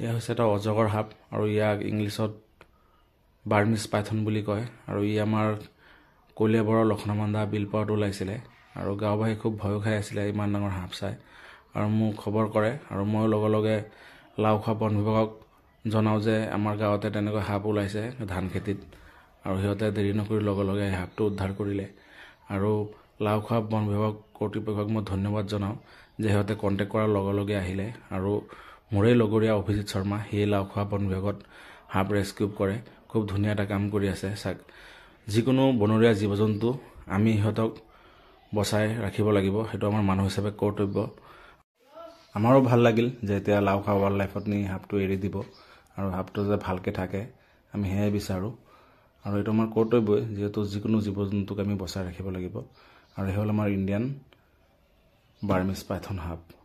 এয়া হৈছে এটা অজগৰ সাপ আৰু ইয়াক ইংলিছত বাৰ্মিজ পাইথন বুলি কয় আৰু ই আমাৰ কলিয়াবৰৰ লক্ষ্মণমান্দা বিলপাৰত ওলাইছিলে আৰু গাঁওবাসী খুব ভয় খাই আছিলে ইমান ডাঙৰ সাপ চাই আৰু মোক খবৰ কৰে আৰু মই লগে লগে লাওখোৱা বন বিভাগক জনাওঁ যে আমাৰ গাঁৱতে তেনেকৈ সাপ ওলাইছে ধান খেতিত আৰু সিহঁতে দেৰি নকৰি লগে লগে সাপটো উদ্ধাৰ কৰিলে আৰু লাওখোৱা বন বিভাগ কৰ্তৃপক্ষক মই ধন্যবাদ জনাওঁ যে সিহঁতে কণ্টেক্ট কৰাৰ লগে লগে আহিলে আৰু মোৰেই লগৰীয়া অভিজিত শৰ্মা সেই লাওখোৱা বন বিভাগত সাপ ৰেস্কিউ কৰে খুব ধুনীয়া এটা কাম কৰি আছে যিকোনো বনৰীয়া জীৱ জন্তু আমি সিহঁতক বচাই ৰাখিব লাগিব সেইটো আমাৰ মানুহ হিচাপে কৰ্তব্য আমাৰো ভাল লাগিল যে এতিয়া লাওখোৱা ৱাইল্ড লাইফত নি সাপটো এৰি দিব আৰু সাপটো যে ভালকৈ থাকে আমি সেয়াই বিচাৰোঁ আৰু এইটো আমাৰ কৰ্তব্যই যিহেতু যিকোনো জীৱ জন্তুক আমি বচাই ৰাখিব লাগিব আৰু সেই হ'ল আমাৰ ইণ্ডিয়ান বাৰ্মিজ পাইথন সাপ